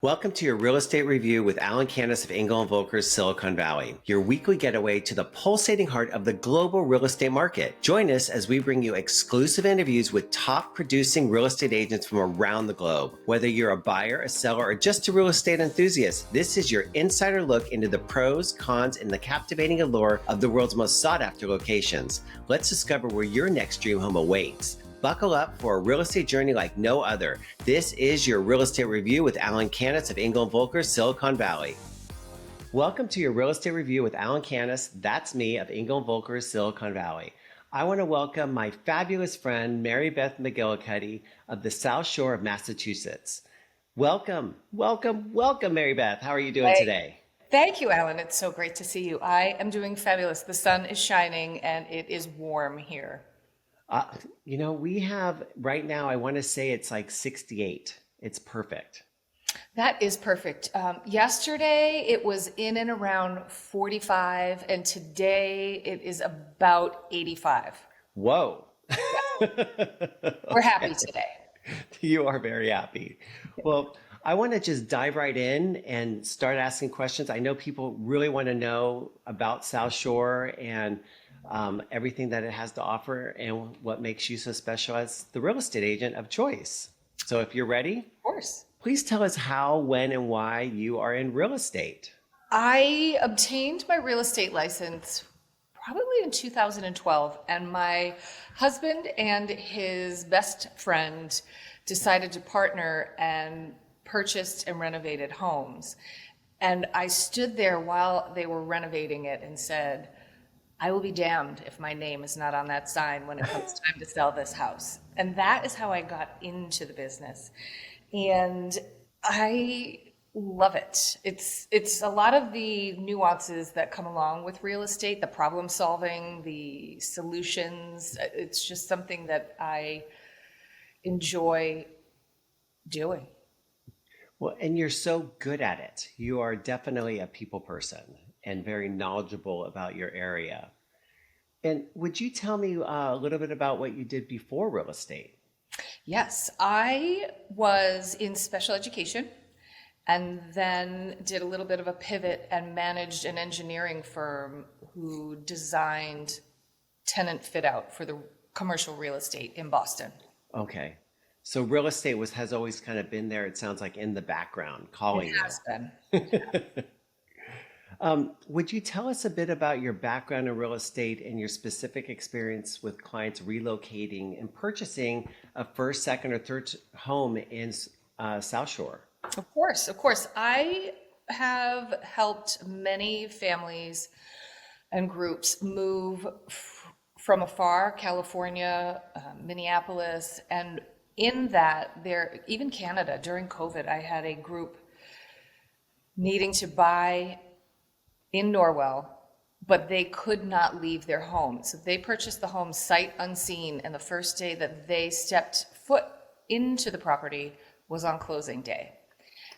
Welcome to your Real Estate Review with Alan Canis of Engel & Volker's Silicon Valley, your weekly getaway to the pulsating heart of the global real estate market. Join us as we bring you exclusive interviews with top producing real estate agents from around the globe. Whether you're a buyer, a seller, or just a real estate enthusiast, this is your insider look into the pros, cons, and the captivating allure of the world's most sought-after locations. Let's discover where your next dream home awaits. Buckle up for a real estate journey like no other. This is your Real Estate Review with Alan Canis of Engel & Volker's Silicon Valley. Welcome to your Real Estate Review with Alan Canis. That's me of Engel & Volker's Silicon Valley. I want to welcome my fabulous friend, Mary Beth McGillicuddy of the South Shore of Massachusetts. Welcome, Mary Beth. How are you doing today? Thank you, Alan. It's so great to see you. I am doing fabulous. The sun is shining and it is warm here. We have right now, I want to say it's like 68. It's perfect. That is perfect. Yesterday it was in and around 45, and today it is about 85. Whoa. We're happy today. You are very happy. Well, I want to just dive right in and start asking questions. I know people really want to know about South Shore and everything that it has to offer and what makes you so special as the real estate agent of choice. So if you're ready, Of course. please tell us how, when, and why you are in real estate. I obtained my real estate license probably in 2012, and my husband and his best friend decided to partner and purchased and renovated homes. And I stood there while they were renovating it and said, I will be damned if my name is not on that sign when it comes time to sell this house. And that is how I got into the business. And I love it. It's a lot of the nuances that come along with real estate, the problem solving, the solutions. It's just something that I enjoy doing. Well, and you're so good at it. You are definitely a people person and very knowledgeable about your area. And would you tell me a little bit about what you did before real estate? Yes, I was in special education and then did a little bit of a pivot and managed an engineering firm who designed tenant fit out for the commercial real estate in Boston. Okay. So real estate has always kind of been there, it sounds like, in the background, calling It you. has been. Would you tell us a bit about your background in real estate and your specific experience with clients relocating and purchasing a first, second, or third home in South Shore? Of course, of course. I have helped many families and groups move from afar, California, Minneapolis, and in that, there, even Canada, during COVID, I had a group needing to buy in Norwell, but they could not leave their home. So they purchased the home sight unseen, and the first day that they stepped foot into the property was on closing day.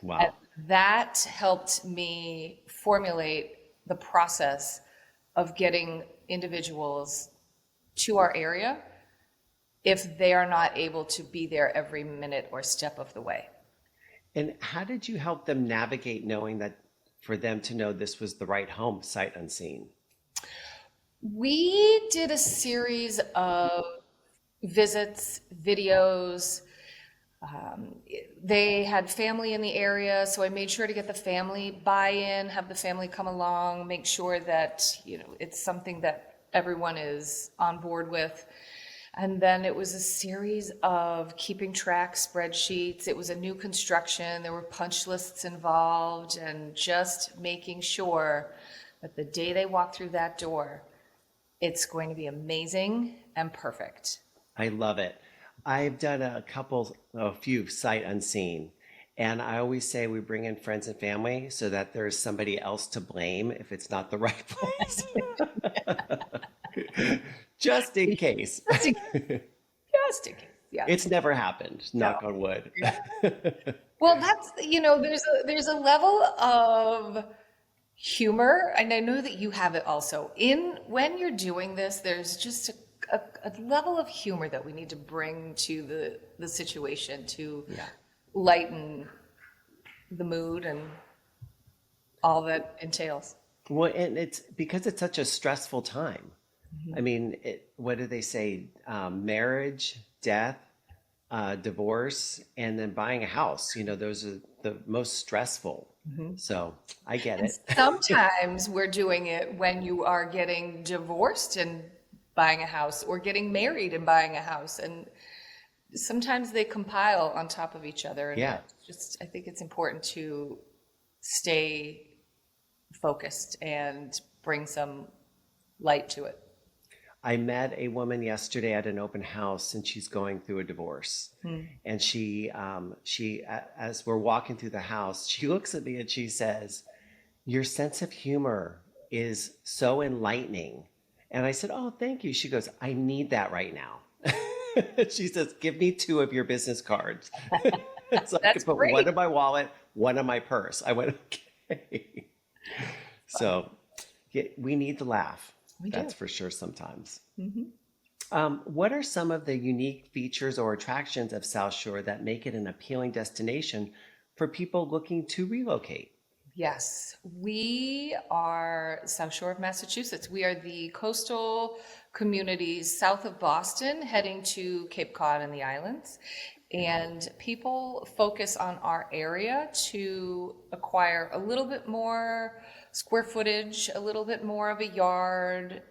Wow. And that helped me formulate the process of getting individuals to our area if they are not able to be there every minute or step of the way. And how did you help them navigate knowing that for them to know this was the right home, sight unseen? We did a series of visits, videos. They had family in the area, so I made sure to get the family buy-in, have the family come along, make sure that, it's something that everyone is on board with. And then it was a series of keeping track spreadsheets. It was a new construction. There were punch lists involved, and just making sure that the day they walk through that door, it's going to be amazing and perfect. I love it. I've done a few sight unseen, and I always say we bring in friends and family so that there's somebody else to blame if it's not the right place. Just in case. Just in case, yeah. It's never happened, knock on wood. Well, that's, there's a level of humor, and I know that you have it also. When you're doing this, there's just a level of humor that we need to bring to the situation to lighten the mood and all that entails. Well, and it's because it's such a stressful time. Mhm. I mean, what do they say? Marriage, death, divorce, and then buying a house. Those are the most stressful. Mhm. So I get And it. sometimes we're doing it when you are getting divorced and buying a house, or getting married and buying a house. And sometimes they compile on top of each other. And Yeah. it's just, I think it's important to stay focused and bring some light to it. I met a woman yesterday at an open house, and she's going through a divorce. Hmm. And as we're walking through the house, she looks at me and she says, "Your sense of humor is so enlightening." And I said, "Oh, thank you." She goes, "I need that right now." She says, "Give me two of your business cards so I That's could put one great. in my wallet, one in my purse." I went, "Okay." So yeah, we need to laugh. We That's do. for sure sometimes. Mhm. What are some of the unique features or attractions of South Shore that make it an appealing destination for people looking to relocate? Yes, we are South Shore of Massachusetts. We are the coastal communities south of Boston, heading to Cape Cod and the islands. And people focus on our area to acquire a little bit more square footage, a little bit more of a yard,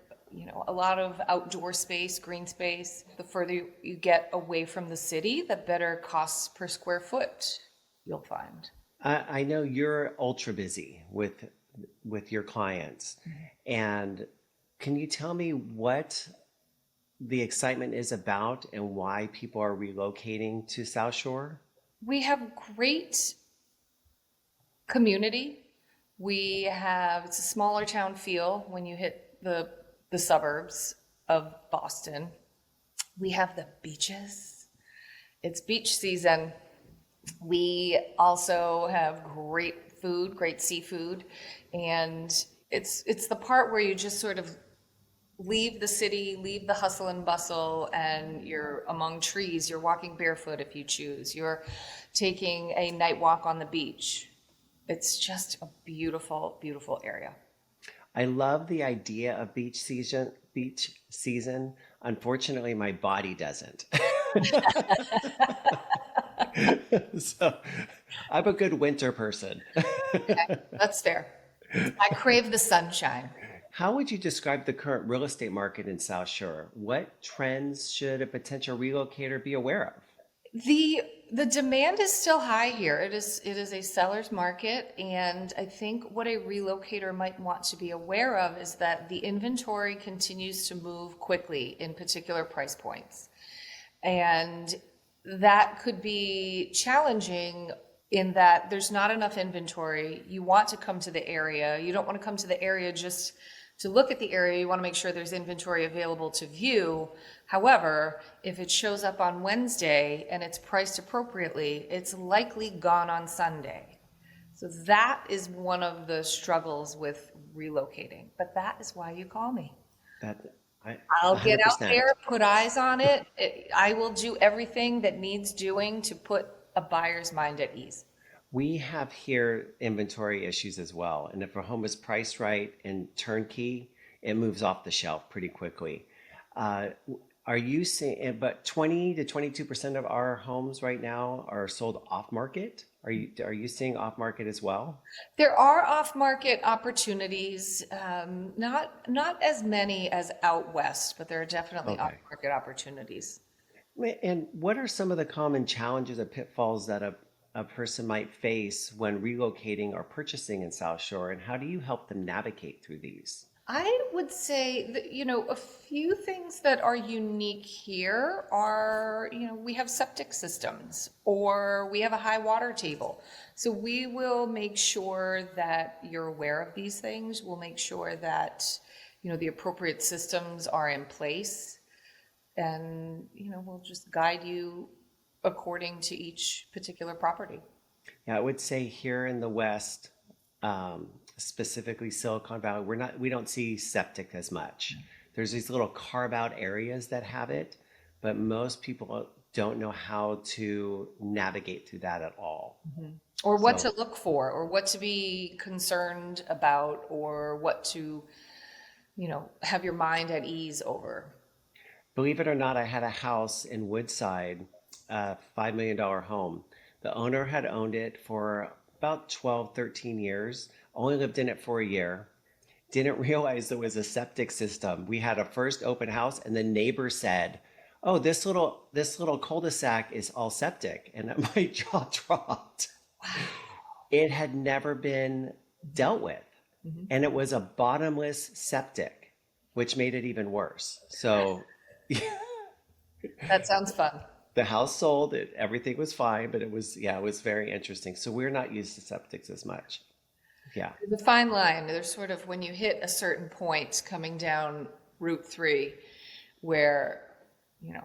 a lot of outdoor space, green space. The further you get away from the city, the better costs per square foot you'll find. I know you're ultra busy with your clients, and can you tell me what the excitement is about and why people are relocating to South Shore? We have great community. It's a smaller town feel when you hit the suburbs of Boston. We have the beaches. It's beach season. We also have great food, great seafood, and it's the part where you just sort of leave the city, leave the hustle and bustle, and you're among trees. You're walking barefoot if you choose. You're taking a night walk on the beach. It's just a beautiful, beautiful area. I love the idea of beach season. Beach season. Unfortunately, my body doesn't. So I'm a good winter person. Okay, that's fair. I crave the sunshine. How would you describe the current real estate market in South Shore? What trends should a potential relocator be aware of? The the demand is still high here. It is a seller's market, and I think what a relocator might want to be aware of is that the inventory continues to move quickly in particular price points. And that could be challenging in that there's not enough inventory. You want to come to the area. You don't want to come to the area just to look at the area. You want to make sure there's inventory available to view. However, if it shows up on Wednesday and it's priced appropriately, it's likely gone on Sunday. So that is one of the struggles with relocating. But that is why you call me. That I I'll get out 100%. there, put eyes on it. I will do everything that needs doing to put a buyer's mind at ease. We have here inventory issues as well. And if a home is priced right and turnkey, it moves off the shelf pretty quickly. Uh, are you seeing, but 20 to 22% of our homes right now are sold off market? Are you seeing off market as well? There are off-market opportunities, not as many as out west, but there are definitely Okay. off-market opportunities. And what are some of the common challenges or pitfalls that a person might face when relocating or purchasing in South Shore, and how do you help them navigate through these? I would say that, a few things that are unique here are, we have septic systems or we have a high water table. So we will make sure that you're aware of these things. We'll make sure that, the appropriate systems are in place, and, we'll just guide you according to each particular property. Yeah, I would say here in the West, specifically Silicon Valley, we don't see septic as much. There's these little carve out areas that have it, but most people don't know how to navigate through that at all. or what So to look for, or what to be concerned about, or what to, have your mind at ease over. believe it or not, I had a house in Woodside, a $5 million home. The owner had owned it for about 12, 13 years, only lived in it for a year. Didn't realize there was a septic system. We had a first open house and the neighbor said, "Oh, this little cul-de-sac is all septic." And my jaw dropped. It had never been dealt with. Mhm. And it was a bottomless septic, which made it even worse. So That sounds fun. the house sold, everything was fine, but it was very interesting. So we're not used to septics as much. Yeah. The fine line, there's sort of when you hit a certain point coming down Route 3, where, you know,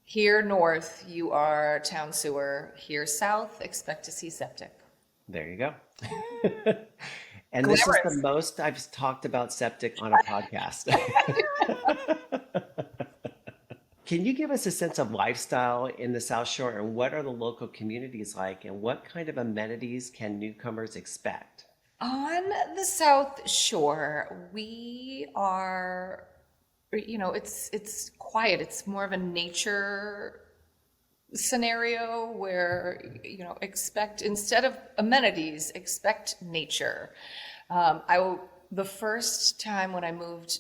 here north, you are town sewer. Here south, expect to see septic. There you go. And this is the Glamorous. most I've talked about septic on a podcast. Can you give us a sense of lifestyle in the South Shore and what are the local communities like and what kind of amenities can newcomers expect? On the South Shore, we are, it's quiet. It's more of a nature scenario where, expect, instead of amenities, expect nature. The first time when I moved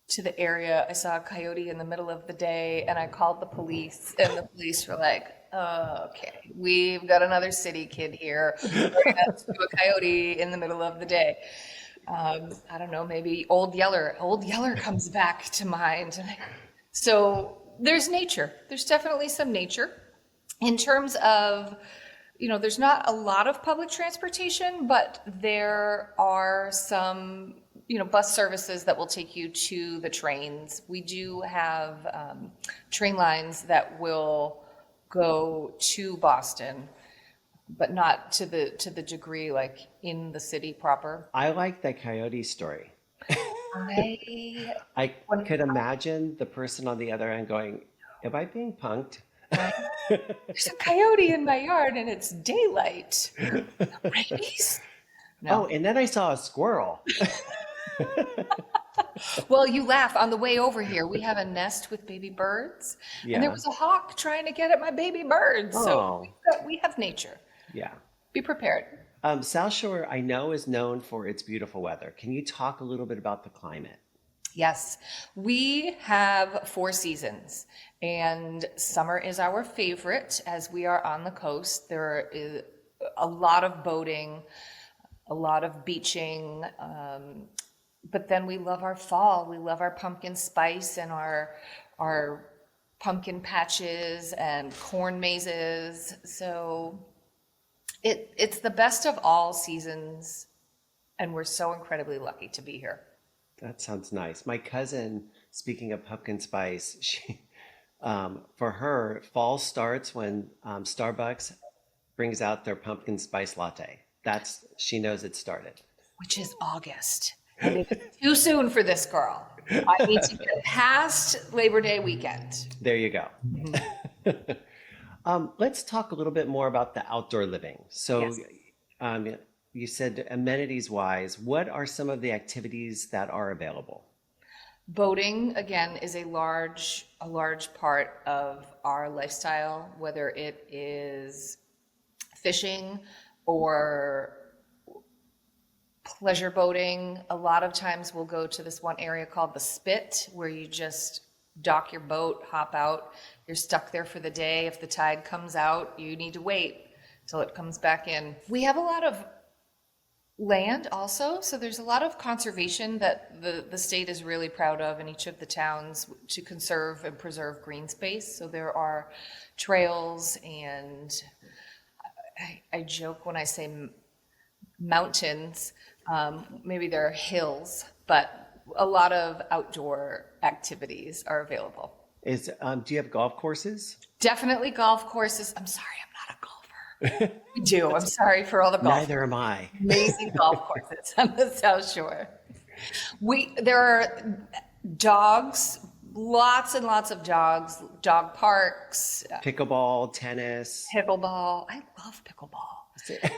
to the area, I saw a coyote in the middle of the day and I called the police, and the police were like, okay, we've got another city kid here. We're gonna do a coyote in the middle of the day. I don't know, maybe Old Yeller. Old Yeller comes back to mind. So there's nature. There's definitely some nature. In terms of, there's not a lot of public transportation, but there are some, bus services that will take you to the trains. We do have train lines that will go to Boston, but not to the degree like in the city proper. I like the coyote story. I I when could imagine the person on the other end going, "Am I being punked?" I, there's a coyote in my yard and it's daylight. Rabies? Oh, No. and then I saw a squirrel. Well, you laugh. On the way over here, we have a nest with baby birds, and there Yeah. was a hawk trying to get at my baby birds. So Oh, we have nature. yeah. Be prepared. South Shore, I know, is known for its beautiful weather. Can you talk a little bit about the climate? Yes, we have 4 seasons, and summer is our favorite as we are on the coast. There is a lot of boating, a lot of beaching, but then we love our fall. We love our pumpkin spice and our pumpkin patches and corn mazes. So it's the best of all seasons, and we're so incredibly lucky to be here. That sounds nice. My cousin, speaking of pumpkin spice, for her, fall starts when Starbucks brings out their pumpkin spice latte. She knows it started. Which is August. And it's too soon for this girl. I need to get past Labor Day weekend. There you go. Let's talk a little bit more about the outdoor living. So, Yes. um, you said amenities wise, what are some of the activities that are available? Boating, again, is a large part of our lifestyle, whether it is fishing or pleasure boating. A lot of times we'll go to this one area called the Spit, where you just dock your boat, hop out. You're stuck there for the day. If the tide comes out, you need to wait till it comes back in. We have a lot of land also, so there's a lot of conservation that the state is really proud of in each of the towns to conserve and preserve green space. So there are trails, and I joke when I say mountains, maybe there are hills, but a lot of outdoor activities are available. Do you have golf courses? Definitely golf courses. I'm sorry, I'm not a golfer. We do. I'm sorry for all the golf. Neither am I. Amazing golf courses on the South Shore. There are dogs, lots and lots of dogs, dog parks, Pickleball, tennis. pickleball. I love pickleball.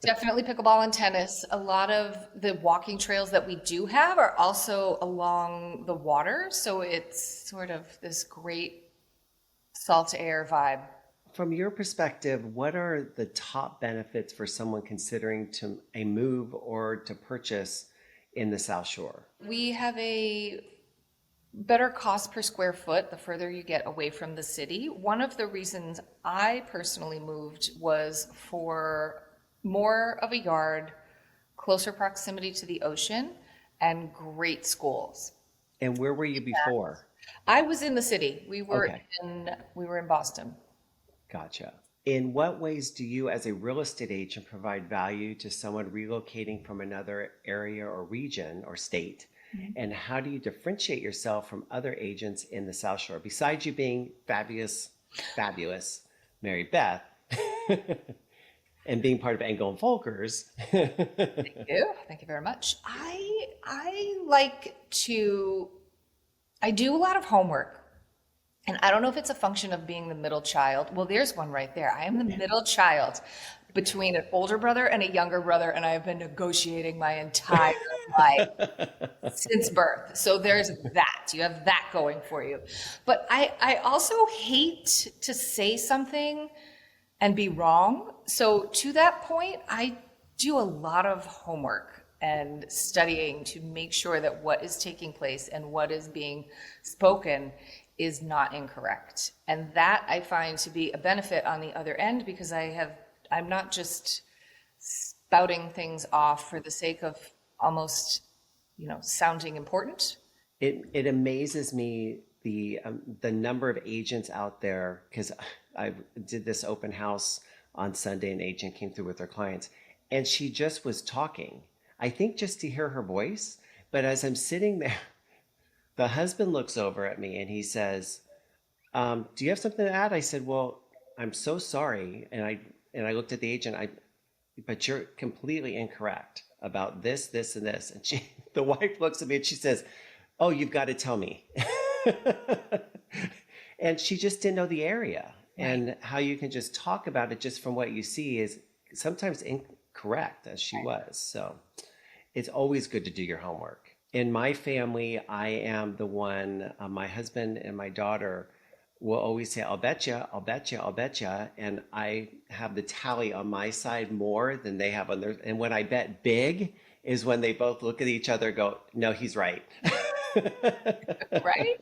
Definitely pickleball and tennis. A lot of the walking trails that we do have are also along the water, so it's sort of this great salt air vibe. From your perspective, what are the top benefits for someone considering to a move or to purchase in the South Shore? We have a better cost per square foot the further you get away from the city. One of the reasons I personally moved was for more of a yard, closer proximity to the ocean, and great schools. And where were you before? I was in the city. Okay, We were in Boston. gotcha. In what ways do you, as a real estate agent, provide value to someone relocating from another area or region or state? And how do you differentiate yourself from other agents in the South Shore? Besides you being fabulous, fabulous, Mary Beth, and being part of Engel and Volkers. Thank you very much. I like to I do a lot of homework. And I don't know if it's a function of being the middle child. Well, there's one right there. I am the middle child between an older brother and a younger brother, and I have been negotiating my entire life since birth. So there's that. You have that going for you. But I also hate to say something and be wrong. So to that point, I do a lot of homework and studying to make sure that what is taking place and what is being spoken is not incorrect. And that I find to be a benefit on the other end because I'm not just spouting things off for the sake of almost, sounding important. It amazes me the number of agents out there because I did this open house on Sunday. An agent came through with her clients, and she just was talking. I think just to hear her voice, but as I'm sitting there, the husband looks over at me and he says, "Do you have something to add?" I said, "Well, I'm so sorry," and I looked at the agent. But you're completely incorrect about this, this, and this. And the wife looks at me and she says, "Oh, you've got to tell me." And she just didn't know the area Right. and how you can just talk about it just from what you see is sometimes incorrect as she was. So it's always good to do your homework. In my family, I am the one, my husband and my daughter will always say, "I'll bet you, I'll bet you, I'll bet you." And I have the tally on my side more than they have on theirs. And when I bet big is when they both look at each other and go, "No, he's right." Right?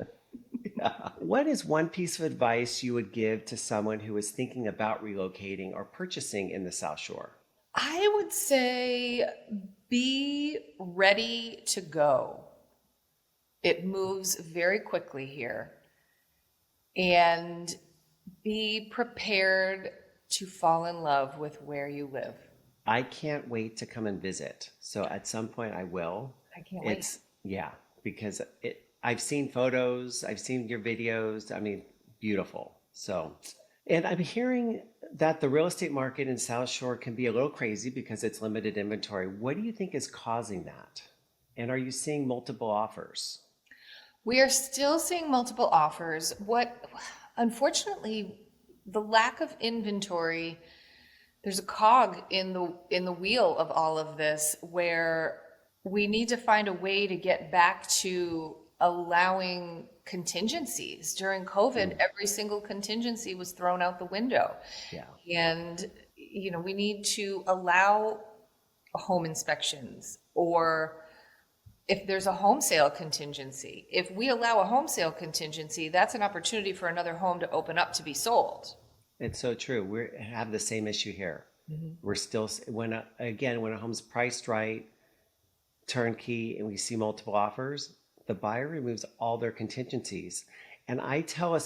What is one piece of advice you would give to someone who is thinking about relocating or purchasing in the South Shore? I would say be ready to go. It moves very quickly here. And be prepared to fall in love with where you live. I can't wait to come and visit. So at some point I will. I can't wait. Yeah, because I've seen photos, I've seen your videos. I mean, beautiful. So, and I'm hearing that the real estate market in South Shore can be a little crazy because it's limited inventory. What do you think is causing that? And are you seeing multiple offers? We are still seeing multiple offers. Unfortunately, the lack of inventory, there's a cog in the wheel of all of this where we need to find a way to get back to allowing contingencies. During COVID, every single contingency was thrown out the window. Yeah. And, we need to allow home inspections or if there's a home sale contingency. If we allow a home sale contingency, that's an opportunity for another home to open up to be sold. It's so true. We have the same issue here. We're still, when a home's priced right, turnkey, and we see multiple offers, the buyer removes all their contingencies. And I tell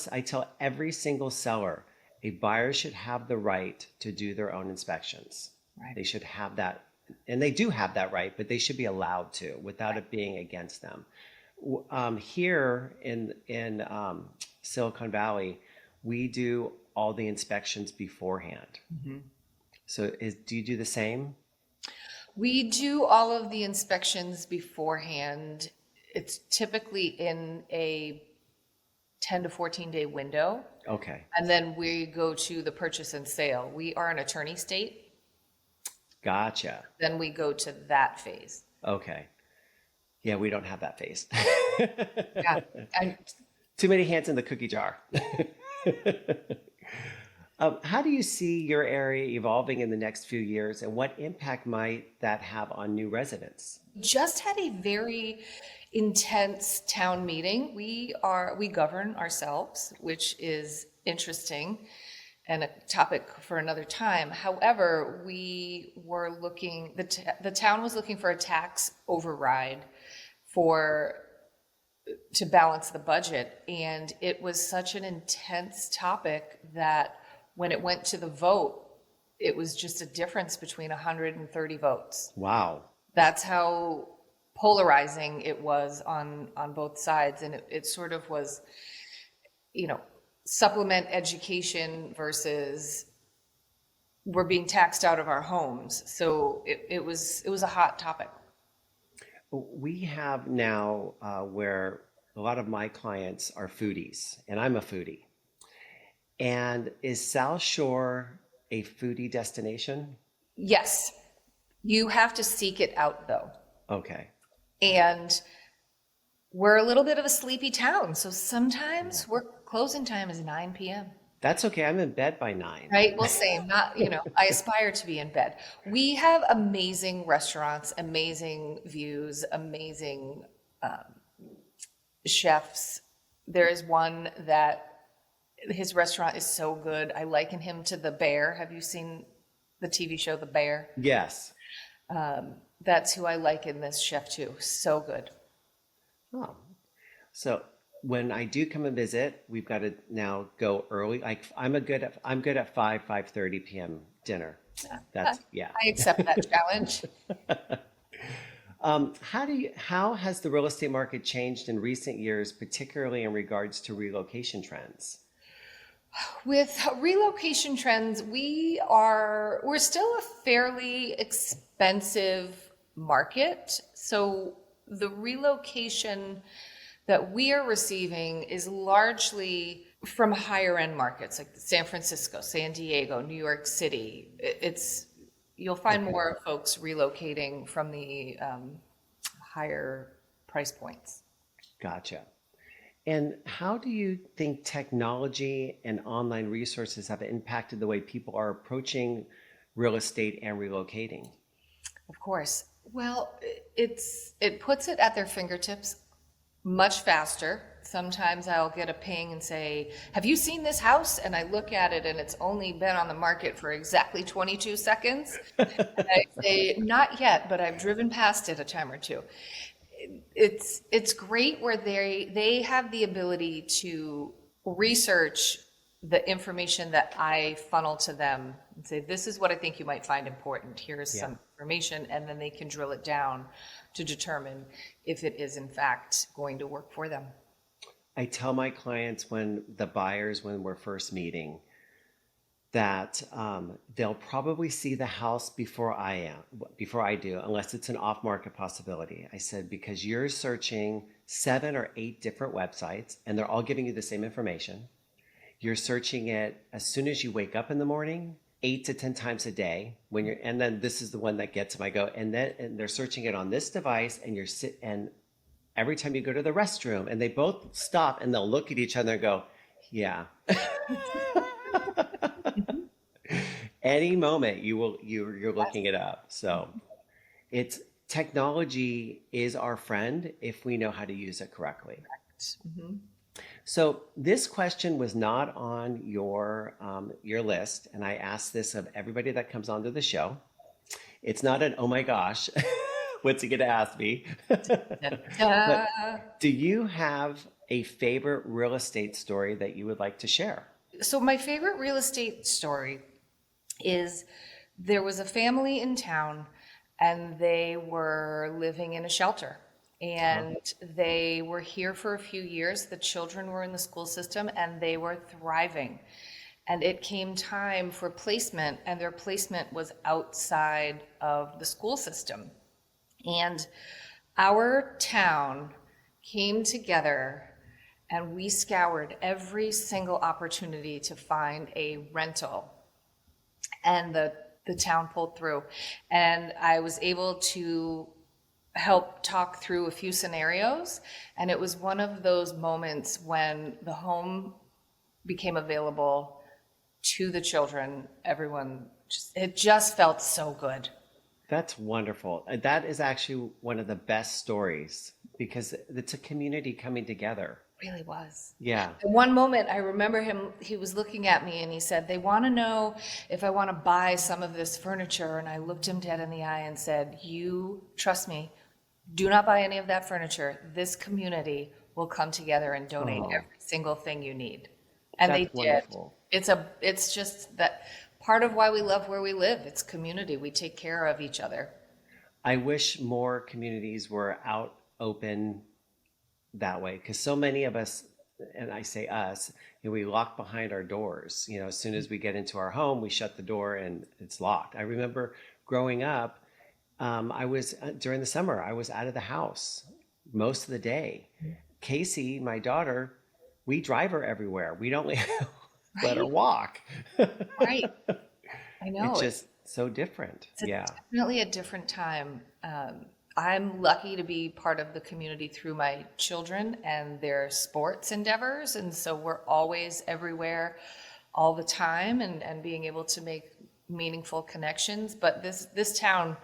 every single seller, a buyer should have the right to do their own inspections. Right. They should have that, and they do have that right, but they should be allowed to without it being against them. Here in Silicon Valley, we do all the inspections beforehand. So do you do the same? We do all of the inspections beforehand. It's typically in a 10 to 14 day window. Okay. And then we go to the purchase and sale. We are an attorney state. Gotcha. Then we go to that phase. Okay. Yeah, we don't have that phase. Yeah. And Too many hands in the cookie jar. How do you see your area evolving in the next few years, and what impact might that have on new residents? just had a very intense town meeting. We govern ourselves, which is interesting and a topic for another time. However, we were looking, the town was looking for a tax override for to balance the budget. And it was such an intense topic that when it went to the vote, it was just a difference between 130 votes. Wow. That's how polarizing it was on both sides. And it sort of was, you know, supplement education versus we're being taxed out of our homes. So it was a hot topic. We have now where a lot of my clients are foodies, and I'm a foodie. And is South Shore a foodie destination? Yes, you have to seek it out though. Okay. And we're a little bit of a sleepy town. So sometimes we're closing time is 9 p.m. That's okay. I'm in bed by 9. Right? Well, same. Not, I aspire to be in bed. We have amazing restaurants, amazing views, amazing chefs. There is one that his restaurant is so good. I liken him to the Bear. Have you seen the TV show The Bear? Yes. That's who I liken this chef to. So good. Oh. So when I do come and visit, we've got to now go early. Like I'm good at 5:30 p.m. dinner. That's yeah. I accept that challenge. How has the real estate market changed in recent years, particularly in regards to relocation trends? With relocation trends, we're still a fairly expensive market. So the relocation that we are receiving is largely from higher end markets like San Francisco, San Diego, New York City. You'll find more folks relocating from the higher price points. Gotcha. And how do you think technology and online resources have impacted the way people are approaching real estate and relocating? Of course. Well, it puts it at their fingertips much faster. Sometimes I'll get a ping and say, have you seen this house? And I look at it and it's only been on the market for exactly 22 seconds. And I say, not yet, but I've driven past it a time or two. It's great where they have the ability to research the information that I funnel to them and say, this is what I think you might find important. Here's some information, and then they can drill it down to determine if it is in fact going to work for them. I tell my clients when we're first meeting that they'll probably see the house before I do, unless it's an off-market possibility. I said, because you're searching 7 or 8 different websites and they're all giving you the same information. You're searching it as soon as you wake up in the morning, 8 to 10 times a day and then this is the one that gets them. I go, and they're searching it on this device and every time you go to the restroom and they both stop and they'll look at each other and go, yeah. Any moment you're looking it up. So it's technology is our friend if we know how to use it correctly. Mm-hmm. So this question was not on your list, and I asked this of everybody that comes onto the show. It's not an oh my gosh, what's he gonna ask me? But do you have a favorite real estate story that you would like to share? So my favorite real estate story is there was a family in town and they were living in a shelter. And they were here for a few years. The children were in the school system and they were thriving. And it came time for placement, and their placement was outside of the school system. And our town came together and we scoured every single opportunity to find a rental. And the the town pulled through. And I was able to help talk through a few scenarios. And it was one of those moments when the home became available to the children. Everyone, it just felt so good. That's wonderful. That is actually one of the best stories because it's a community coming together. Really was. Yeah. At one moment, I remember him, he was looking at me and he said, they want to know if I want to buy some of this furniture. And I looked him dead in the eye and said, you trust me, do not buy any of that furniture. This community will come together and donate Oh, every single thing you need. And they that's did. wonderful. It's just that part of why we love where we live. It's community. We take care of each other. I wish more communities were out open that way because so many of us, and I say us, we lock behind our doors. As soon as we get into our home, we shut the door and it's locked. I remember growing up, I was during the summer, I was out of the house most of the day. Casey, my daughter, we drive her everywhere. We don't let her Right, walk. right. I know. It's just so different. It's Yeah. definitely a different time. I'm lucky to be part of the community through my children and their sports endeavors. And so we're always everywhere all the time and being able to make meaningful connections. But this town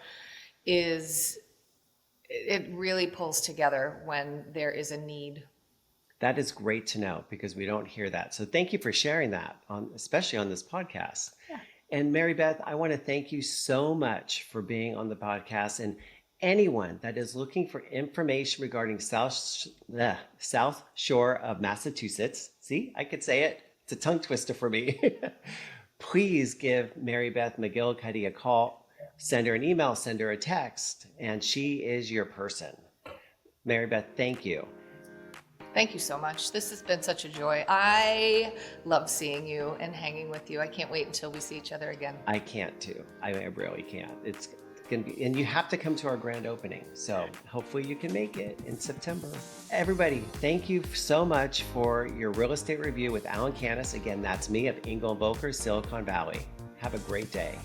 it really pulls together when there is a need. That is great to know because we don't hear that. So thank you for sharing that especially on this podcast. Yeah. And Mary Beth, I want to thank you so much for being on the podcast. And anyone that is looking for information regarding the South Shore of Massachusetts, see, I could say it. It's a tongue twister for me. Please give Mary Beth McGillicuddy a call, send her an email, send her a text, and she is your person. Mary Beth, thank you. Thank you so much. This has been such a joy. I love seeing you and hanging with you. I can't wait until we see each other again. I can't too. I really can't. It's going to be, and you have to come to our grand opening. So hopefully you can make it in September. Everybody, thank you so much for your real estate review with Alan Canis. Again, that's me of Ingle and Volker, Silicon Valley. Have a great day.